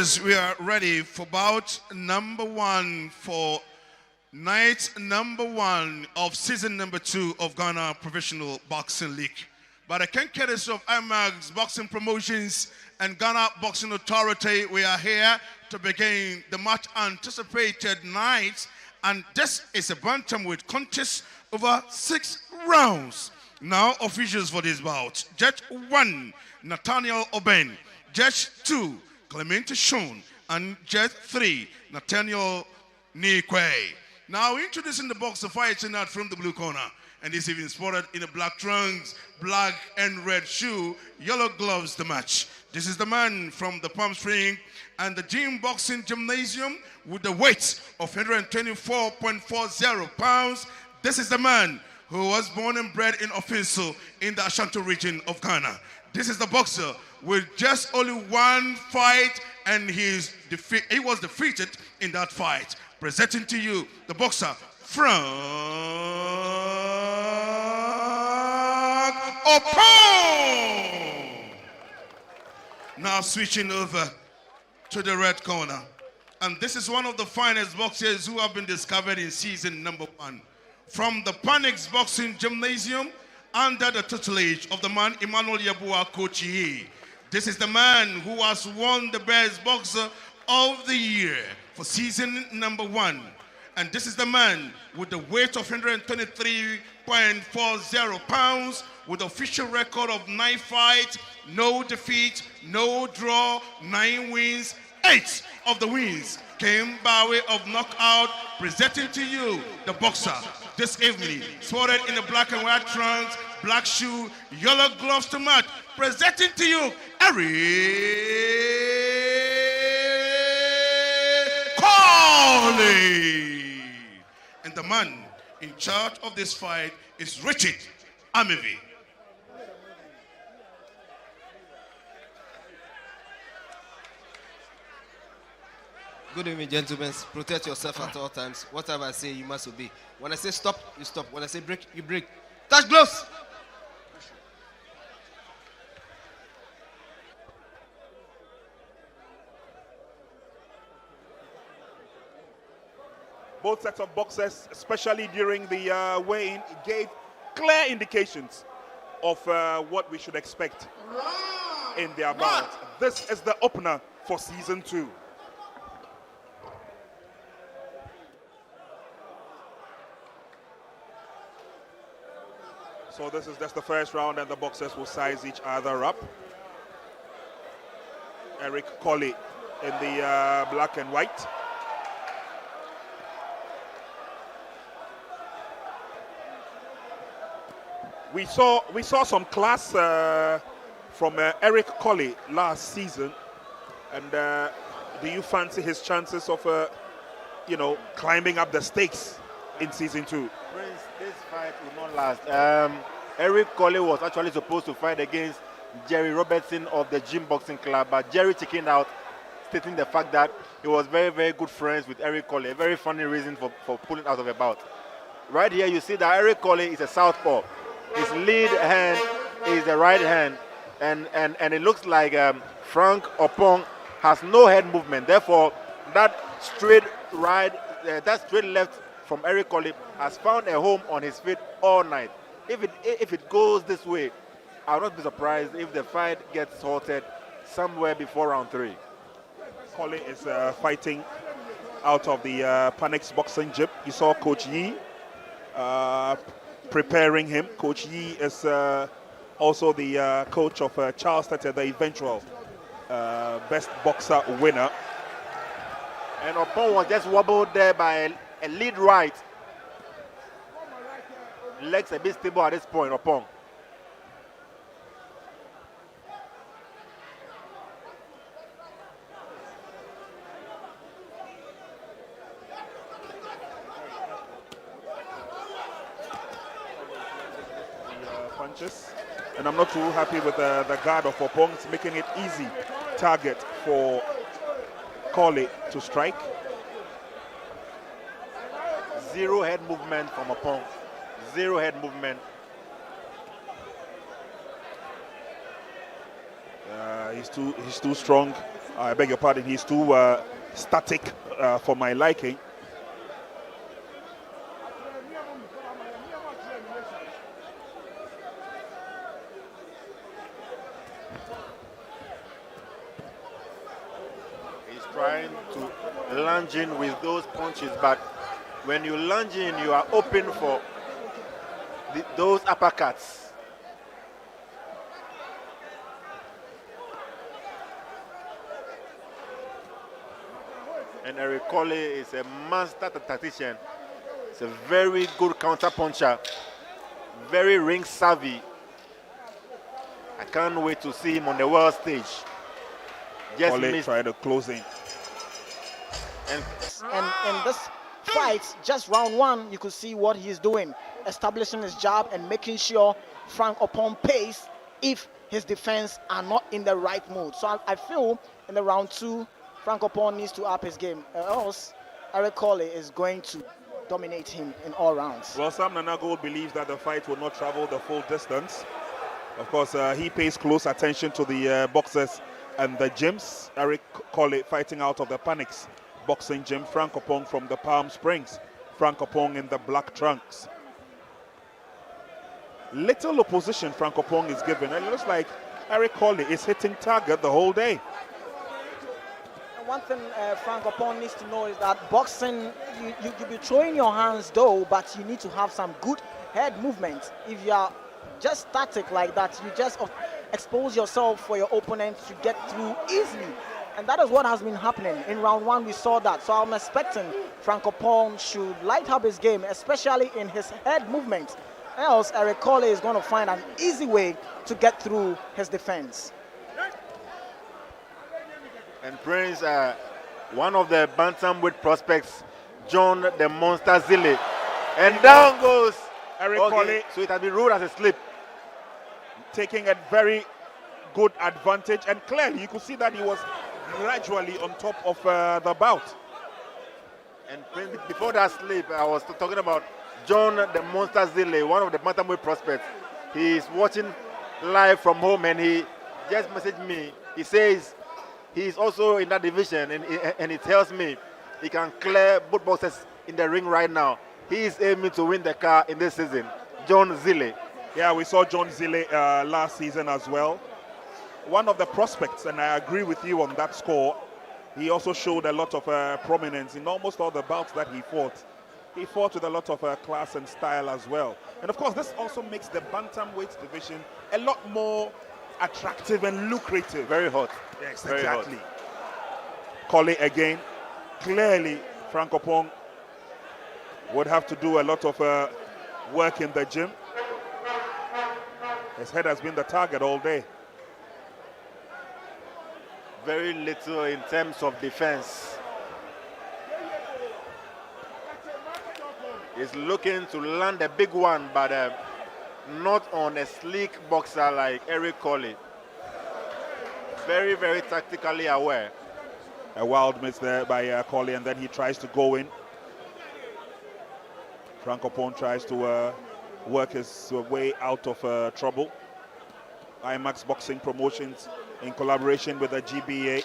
Officials, we are ready for bout number 1 for night number 1 of season number 2 of Ghana Professional Boxing League. By the courtesy of IMAX Boxing Promotions and Ghana Boxing Authority, we are here to begin the much anticipated night, and this is a bantamweight contest over 6 rounds. Now, officials for this bout: Judge 1, Nathaniel Oben; Judge 2, Clement Shon; and Judge 3, Nathaniel Nikwe. Now, introducing the boxer fighting out from the blue corner, and he's even spotted in the black trunks, black and red shoe, yellow gloves the match. This is the man from the Palm Spring and the Gym Boxing Gymnasium with the weight of 124.40 pounds. This is the man who was born and bred in Ofinso in the Ashanti region of Ghana. This is the boxer with just only 1 fight, and he was defeated in that fight. Presenting to you the boxer from Oppong. Now switching over to the red corner. And this is one of the finest boxers who have been discovered in season number 1. From the Panix Boxing Gymnasium, under the tutelage of the man Emmanuel Yabua Kochi. This is the man who has won the best boxer of the year for season number 1. And this is the man with the weight of 123.40 pounds, with official record of 9 fights, no defeat, no draw, 9 wins. 8 of the wins came by way of knockout. Presenting to you the boxer this evening, spotted in the black and white trunks, black shoe, yellow gloves to match. Presenting to you Eric Korley. And the man in charge of this fight is Richard Amevi. Good evening, gentlemen. Protect yourself at all times. Whatever I say, you must obey. When I say stop, you stop. When I say break, you break. Touch gloves! Both sets of boxers, especially during the weigh-in, gave clear indications of what we should expect in their bout. This is the opener for season 2. So this is just the first round, and the boxers will size each other up. Eric Korley in the black and white. We saw some class from Eric Korley last season, and do you fancy his chances of climbing up the stakes in season 2? Prince, this fight will not last. Eric Korley was actually supposed to fight against Jerry Robertson of the Gym Boxing Club, but Jerry chickened out, stating the fact that he was very, very good friends with Eric Korley. A very funny reason for pulling out of a bout. Right here, you see that Eric Korley is a southpaw. His lead hand is the right hand, and it looks like Frank Oppong has no head movement. Therefore, that straight right, that straight left from Eric Korley has found a home on his feet all night. If it goes this way, I'll not be surprised if the fight gets halted somewhere before round 3. Korley is fighting out of the Panix Boxing Gym. You saw Coach Yi preparing him. Coach Yi is also the coach of Charles Tete, the eventual best boxer winner. And Oppong was just wobbled there by a lead right. Legs a bit stable at this point, Oppong. Punches, and I'm not too happy with the guard of Oppong. It's making it easy target for Korley to strike. Zero head movement from Oppong. Zero head movement. He's too strong. I beg your pardon, he's too static for my liking. He's trying to lunge in with those punches, but when you lunge in, you are open for those uppercuts. And Eric Korley is a master tactician. He's a very good counter puncher, very ring savvy. I can't wait to see him on the world stage. Korley tried to close in. And in this fight, just round one, you could see what he's doing, establishing his jab and making sure Frank Oppong pays if his defense are not in the right mood. So I feel in the round two, Frank Oppong needs to up his game, else Eric Korley is going to dominate him in all rounds. Well, Sam Nanago believes that the fight will not travel the full distance. Of course, he pays close attention to the boxers and the gyms. Eric Korley fighting out of the Panics boxing gym. Frank Oppong from the Palm Springs. Frank Oppong in the black trunks. Little opposition Frank Oppong is given. It looks like Eric Korley is hitting target the whole day. One thing Frank Oppong needs to know is that boxing, you be throwing your hands though, but you need to have some good head movement. If you are just static like that, you just expose yourself for your opponent to get through easily. And that is what has been happening. In round one, we saw that. So I'm expecting Frank Oppong should light up his game, especially in his head movement. Else, Eric Korley is going to find an easy way to get through his defense. And Prince, one of the bantamweight prospects, John the Monster Zille. And down goes Eric Korley. So it has been ruled as a slip. Taking a very good advantage. And clearly, you could see that he was gradually on top of the bout. And Prince, before that slip, I was talking about John the Monster Zille, one of the bantamweight prospects. He is watching live from home and he just messaged me. He says, he's also in that division, and he tells me he can clear both boxes in the ring right now. He is aiming to win the car in this season. John Zille. Yeah, we saw John Zille last season as well. One of the prospects, and I agree with you on that score. He also showed a lot of prominence in almost all the bouts that he fought. He fought with a lot of class and style as well. And of course, this also makes the bantamweight division a lot more attractive and lucrative. Very hot. Yes, very exactly. Hot. Korley again. Clearly, Frank Oppong would have to do a lot of work in the gym. His head has been the target all day. Very little in terms of defense. He's looking to land a big one, but not on a sleek boxer like Eric Korley. Very, very tactically aware. A wild miss there by Korley, and then he tries to go in. Frank Oppong tries to work his way out of trouble. IMAX Boxing Promotions, in collaboration with the GBA,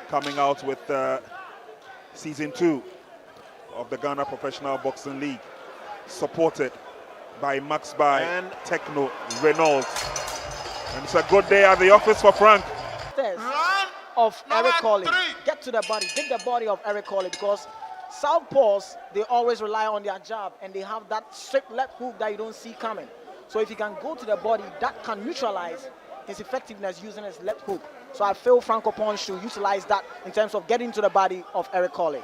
coming out with Season 2 of the Ghana Professional Boxing League, supported by Max by and Techno Renault. And it's a good day at the office for Frank. Of Eric Korley. Get to the body, dig the body of Eric Korley, because southpaws, they always rely on their jab and they have that straight left hook that you don't see coming. So if you can go to the body, that can neutralize his effectiveness using his left hook. So I feel Frank Oppong should utilize that in terms of getting to the body of Eric Korley.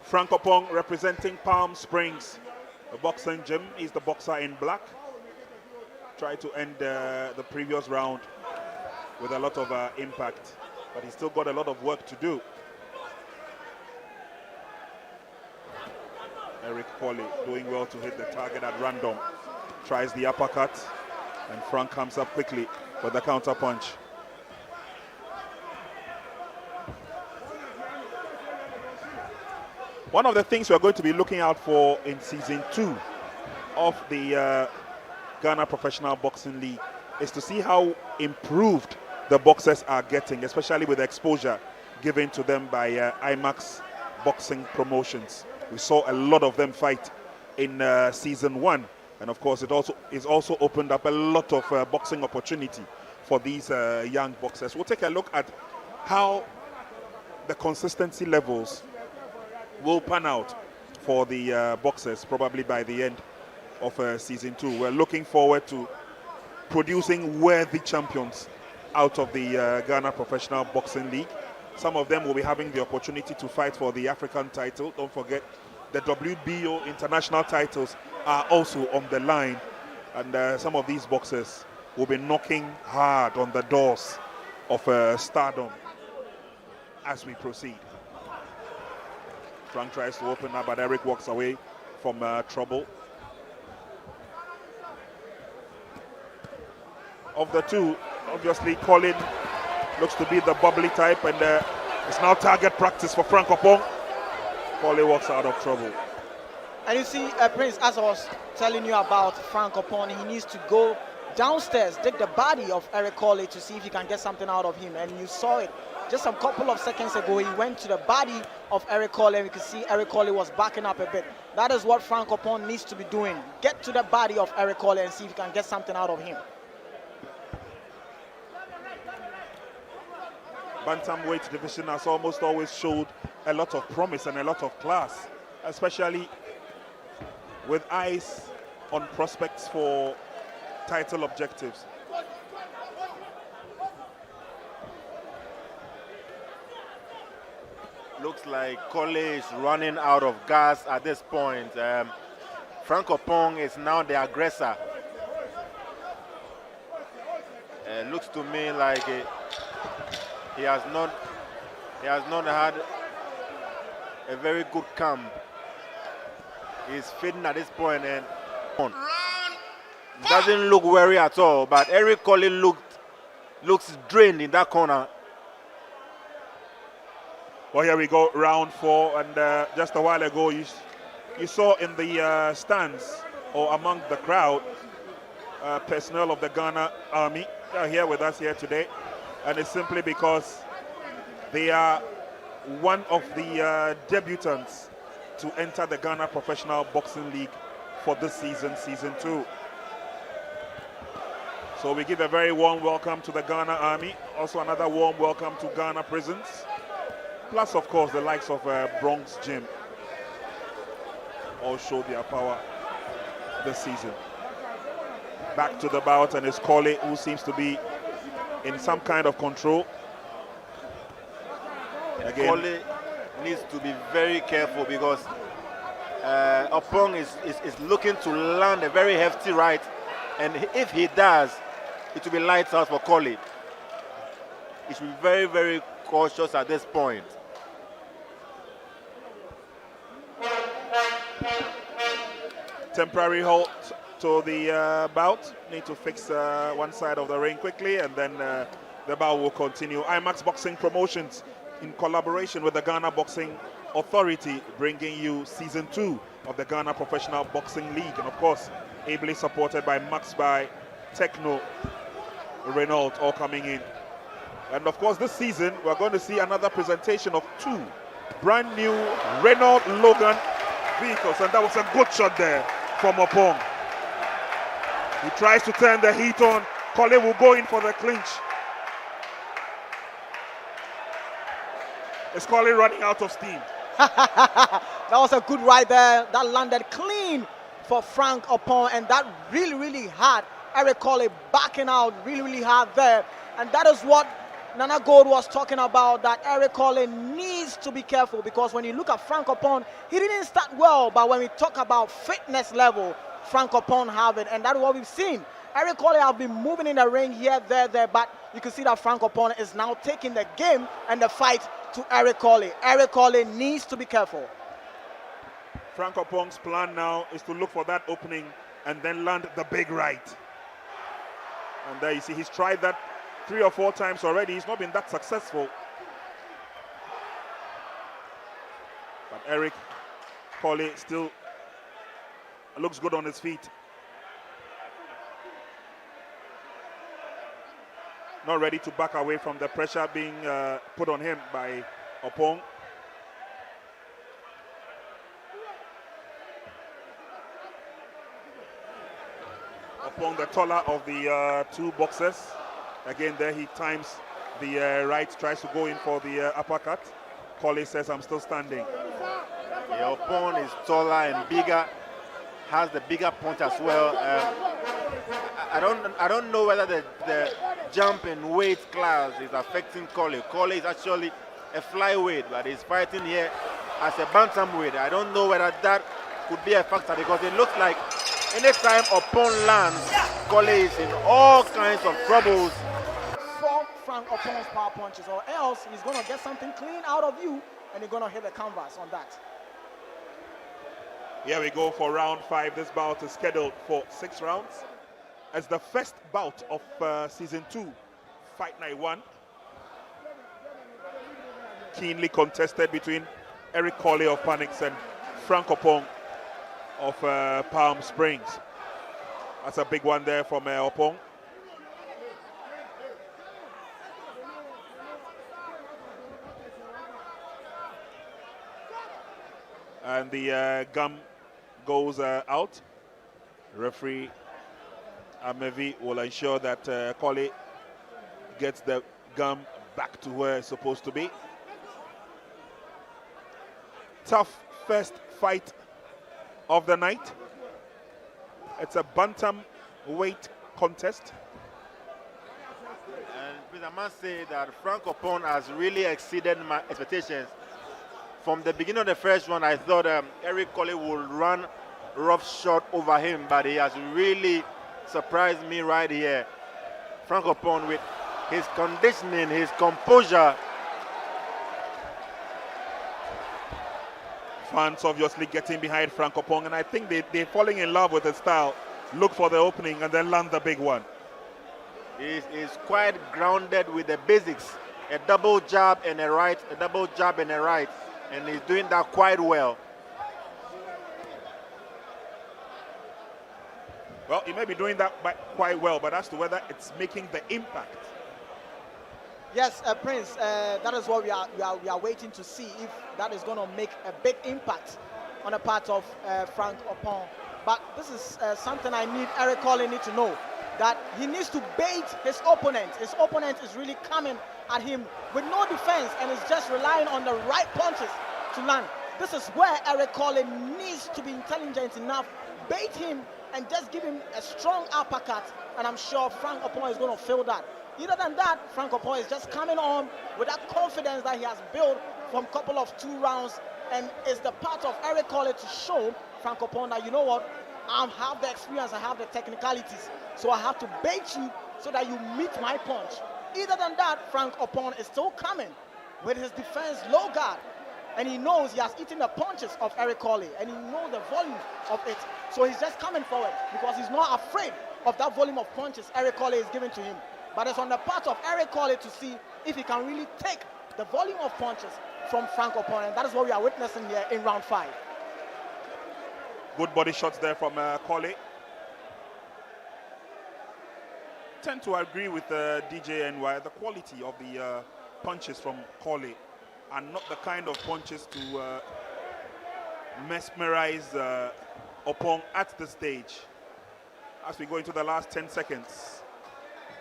Frank Oppong representing Palm Springs, a boxing gym. He's the boxer in black. Tried to end the previous round with a lot of impact, but he's still got a lot of work to do. Eric Korley doing well to hit the target at random. Tries the uppercut, and Frank comes up quickly with the counter punch. One of the things we're going to be looking out for in Season 2 of the Ghana Professional Boxing League is to see how improved the boxers are getting, especially with the exposure given to them by IMAX Boxing Promotions. We saw a lot of them fight in season 1, and of course it's also opened up a lot of boxing opportunity for these young boxers. We'll take a look at how the consistency levels will pan out for the boxers probably by the end of season 2. We're looking forward to producing worthy champions out of the Ghana Professional Boxing League. Some of them will be having the opportunity to fight for the African title. Don't forget, the WBO international titles are also on the line, and some of these boxers will be knocking hard on the doors of stardom as we proceed. Frank tries to open up, but Eric walks away from trouble. Of the two, obviously Colin looks to be the bubbly type, and it's now target practice for Frank Oppong. Korley walks out of trouble. And you see, Prince, as I was telling you about Frank Oppong, he needs to go downstairs, take the body of Eric Korley to see if he can get something out of him. And you saw it just a couple of seconds ago. He went to the body of Eric Korley, and you can see Eric Korley was backing up a bit. That is what Frank Oppong needs to be doing. Get to the body of Eric Korley and see if you can get something out of him. Bantamweight division has almost always showed a lot of promise and a lot of class, especially with eyes on prospects for title objectives. Looks like Korley is running out of gas at this point. Frank Oppong is now the aggressor. Looks to me like he has not had a very good camp. He's fading at this point and doesn't look weary at all. But Eric Korley looks drained in that corner. Well, here we go, round 4, and just a while ago you saw in the stands or among the crowd personnel of the Ghana Army. They are here with us here today, and it's simply because they are one of the debutants to enter the Ghana Professional Boxing League for this season, season 2. So we give a very warm welcome to the Ghana Army, also another warm welcome to Ghana Prisons, plus of course the likes of Bronx Gym all show their power this season. Back to the bout, and it's Korley who seems to be in some kind of control. Again, Korley needs to be very careful because Oppong is looking to land a very hefty right, and if he does, it will be lights out for Korley. He should be very, very cautious at this point. temporary halt to the bout. Need to fix one side of the ring quickly, and then the bout will continue. IMAX Boxing Promotions, in collaboration with the Ghana Boxing Authority, bringing you season 2 of the Ghana Professional Boxing League, and of course ably supported by Max by Techno, Renault, all coming in. And of course this season we're going to see another presentation of 2 brand new Renault Logan vehicles, and that was a good shot there from Oppong. He tries to turn the heat on. Korley will go in for the clinch. Is Korley running out of steam? That was a good ride there. That landed clean for Frank Oppong, and that really had Eric Korley backing out really hard there. And that is what Nana Gold was talking about, that Eric Korley needs to be careful, because when you look at Frank Oppong, he didn't start well, but when we talk about fitness level, Frank Oppong have it, and that's what we've seen. Eric Korley have been moving in the ring here, there, but you can see that Frank Oppong is now taking the game and the fight to Eric Korley. Eric Korley needs to be careful. Frank Oppong's plan now is to look for that opening and then land the big right. And there you see he's tried that 3 or 4 times already. He's not been that successful. But Eric Korley still looks good on his feet. not ready to back away from the pressure being put on him by Oppong. Oppong, the taller of the two boxers. Again, there he times the right, tries to go in for the uppercut. Korley says, I'm still standing. Yeah, Oppong is taller and bigger, has the bigger punch as well. I don't know whether the jump in weight class is affecting Korley. Korley is actually a flyweight, but he's fighting here as a bantamweight. I don't know whether that could be a factor, because it looks like anytime Oppong lands, Korley is in all kinds of troubles. For Frank Oppong's power punches, or else he's going to get something clean out of you and you're going to hit the canvas on that. Here we go for round 5. This bout is scheduled for 6 rounds. As the first bout of season 2, Fight Night 1. Keenly contested between Eric Korley of Panics and Frank Oppong of Palm Springs. That's a big one there from Oppong. And the gum goes out. Referee Amevi will ensure that Korley gets the gum back to where it's supposed to be. Tough first fight of the night. It's a bantam weight contest. And please, I must say that Frank Oppong has really exceeded my expectations. From the beginning of the first one, I thought Eric Korley would run roughshod over him, but he has really surprised me right here. Frank Oppong, with his conditioning, his composure. Fans obviously getting behind Frank Oppong, and I think they're falling in love with his style. Look for the opening and then land the big one. He's quite grounded with the basics. A double jab and a right, a double jab and a right. And he's doing that quite well. Well, he may be doing that quite well, but as to whether it's making the impact. Yes, Prince, that is what we are waiting to see, if that is going to make a big impact on the part of Frank Oppong. But this is something I need Eric Korley need to know, that he needs to bait his opponent. His opponent is really coming at him with no defense and is just relying on the right punches to land. This is where Eric Korley needs to be intelligent enough, bait him and just give him a strong uppercut, and I'm sure Frank Oppong is going to feel that. Other than that, Frank Oppong is just coming on with that confidence that he has built from a couple of 2 rounds, and it's the part of Eric Korley to show Frank Oppong that, you know what, I have the experience, I have the technicalities, so I have to bait you so that you meet my punch. Other than that, Frank Oppong is still coming with his defense low guard, and he knows he has eaten the punches of Eric Korley, and he knows the volume of it. So he's just coming forward because he's not afraid of that volume of punches Eric Korley is giving to him. But it's on the part of Eric Korley to see if he can really take the volume of punches from Frank Oppong, and that is what we are witnessing here in round 5. Good body shots there from Korley. Tend to agree with DJ NY. The quality of the punches from Korley are not the kind of punches to mesmerize Oppong at the stage. As we go into the last 10 seconds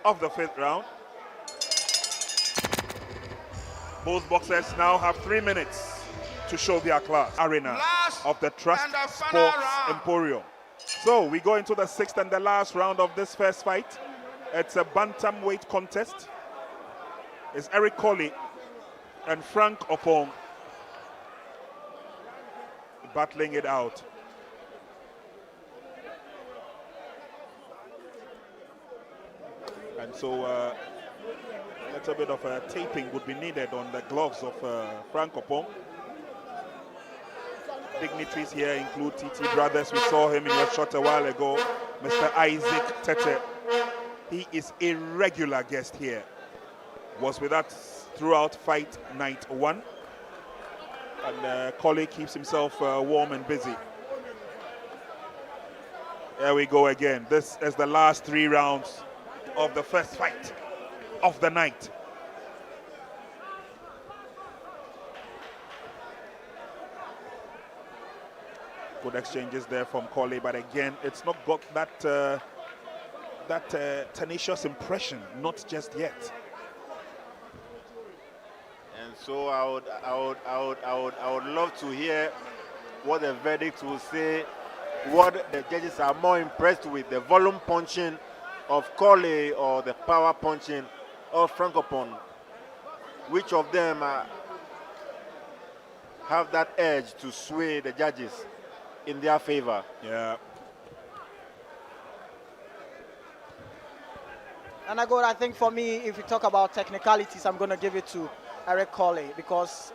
of the 5th round. Both boxers now have 3 minutes to show their class. Arena of the Trust Sports Emporium. So we go into the 6th and the last round of this first fight. It's a bantamweight contest. It's Eric Korley and Frank Oppong battling it out. And so a little bit of taping would be needed on the gloves of Frank Oppong. Dignitaries here include TT Brothers. We saw him in your shot a while ago. Mr. Isaac Tete. He is a regular guest here. Was with us throughout Fight Night 1. And Korley keeps himself warm and busy. There we go again. This is the last 3 rounds of the first fight. of the night. Good exchanges there from Korley, but again, it's not got that tenacious impression, not just yet. And so I would love to hear what the verdict will say, what the judges are more impressed with, the volume punching of Korley or the power punching of Frank Oppong. Which of them have that edge to sway the judges in their favor? Yeah. And I think for me, if we talk about technicalities, I'm going to give it to Eric Korley, because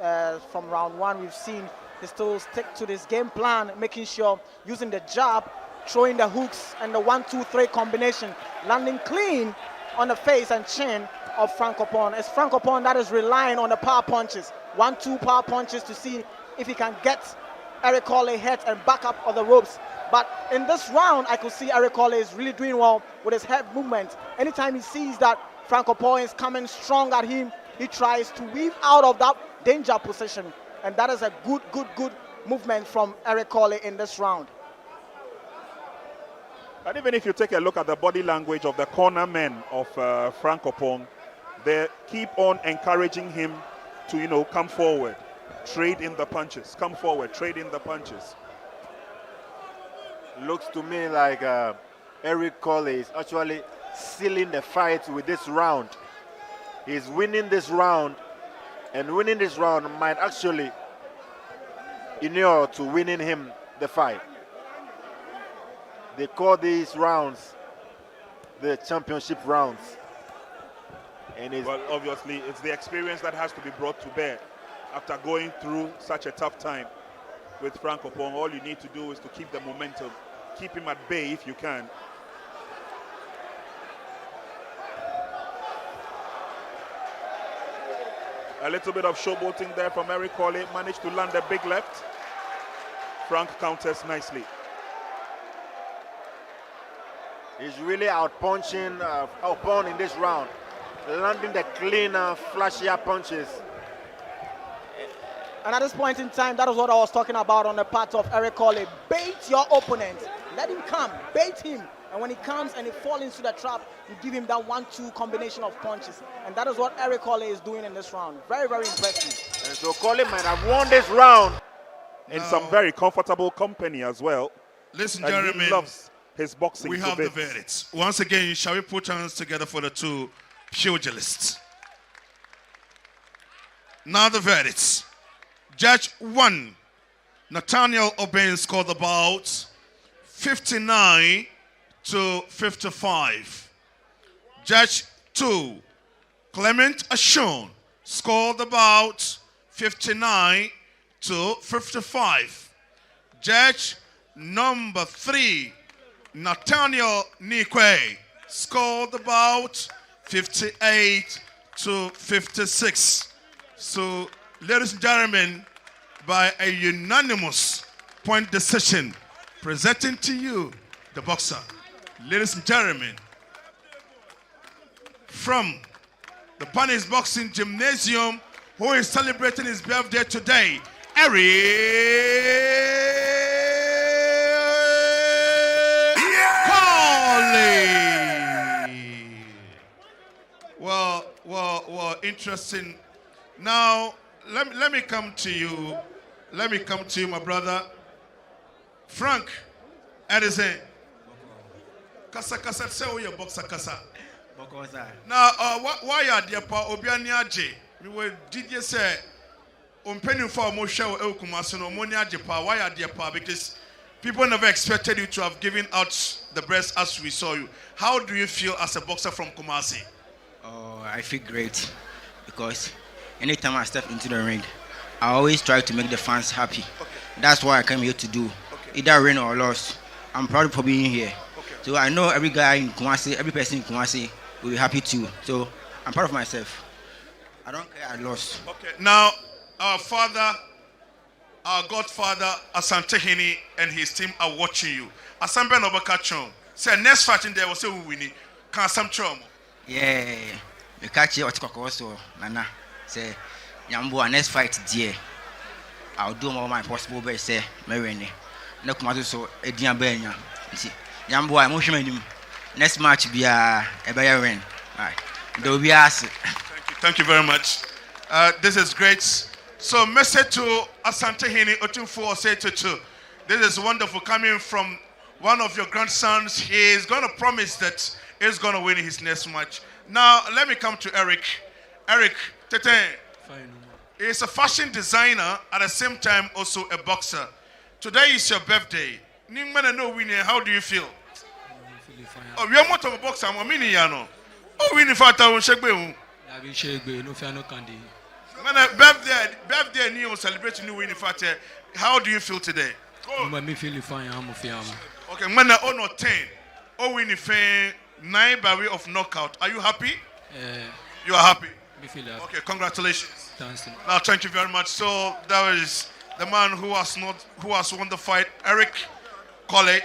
from round one, we've seen he still stick to this game plan, making sure using the jab, throwing the hooks and the 1-2-3 combination, landing clean on the face and chin of Frank Oppong. It's Frank Oppong that is relying on the power punches, 1-2 power punches to see if he can get Eric Korley hit and back up on the ropes. But in this round, I could see Eric Korley is really doing well with his head movement. Anytime he sees that Frank Oppong is coming strong at him, he tries to weave out of that danger position. And that is a good movement from Eric Korley in this round. And even if you take a look at the body language of the corner men of Frank Oppong, they keep on encouraging him to, come forward, trade in the punches, come forward, trade in the punches. Looks to me like Eric Korley is actually sealing the fight with this round. He's winning this round, and winning this round might actually inure to winning him the fight. They call these rounds the championship rounds. And Well, obviously, it's the experience that has to be brought to bear after going through such a tough time with Frank Oppong. All you need to do is to keep the momentum, keep him at bay if you can. A little bit of showboating there from Eric Korley, managed to land a big left. Frank counters nicely. he's really out-punching Oppong in this round, landing the cleaner, flashier punches. And at this point in time, that is what I was talking about on the part of Eric Korley. Bait your opponent. Let him come. Bait him. And when he comes and he falls into the trap, you give him that 1-2 combination of punches. And that is what Eric Korley is doing in this round. Very, very impressive. And so Korley might have won this round. In some very comfortable company as well. Listen, And Jeremy, he loves his boxing. we to have the bits. verdicts. Once again, shall we put hands together for the two pugilists? Now the verdicts. Judge 1, Nathaniel Oppong scored the bout 59 to 55. Judge 2, Clement Ashon scored the bout 59 to 55. Judge number 3, Nathaniel Nikwe scored the bout 58 to 56. So, ladies and gentlemen, by a unanimous point decision, presenting to you the boxer, ladies and gentlemen, from the Panis Boxing Gymnasium, who is celebrating his birthday today, Eric Korley. Well, interesting. Now, let me come to you. Let me come to you, my brother. Frank, Edison. Kasa kasa say we your boxer kasa. Now, why are there pa obiani aje? We were did you say penny for mo show e Kumasi no money aje pa? Why are there pa? Because people never expected you to have given out the best as we saw you. How do you feel as a boxer from Kumasi? Oh, I feel great because anytime I step into the ring, I always try to make the fans happy. Okay. That's what I came here to do. Okay. Either win or loss, I'm proud for being here. Okay. So I know every guy in Kumasi, every person in Kumasi will be happy too. So I'm proud of myself. I don't care I lost. Okay. Now, our father, our godfather, Asante and his team are watching you. Asambe Nobakachon. Say next fight in there will say we win. Can some trauma? Yeah. We catch you at also, Nana. Say, Yambo, next fight, dear. I'll do all my possible best, say, Marine. No matter so, a dear Benya. Yambo, I'm motioning him. Next match be a Bayarin. Right. Though we ask. Thank you very much. This is great. So, message to Asante Hini Otunfo say to two. This is wonderful coming from one of your grandsons. He is going to promise that he's going to win his next match. Now, let me come to Eric. Eric, Tete. He's a fashion designer, at the same time also a boxer. Today is your birthday. How do you feel? Oh, we are more of a boxer. I'm a mini yano. Oh, winning fata on shegbe. Birthday new celebrating new winning fata. How do you feel today? Me feel fine. I'm fine. Okay, mana ono 10. Oh, winning fan 9 by way of knockout. Are you happy? You are happy. Me feel happy. Okay, congratulations. Thanks. Now, thank you very much. So that was the man who has won the fight, Eric Korley.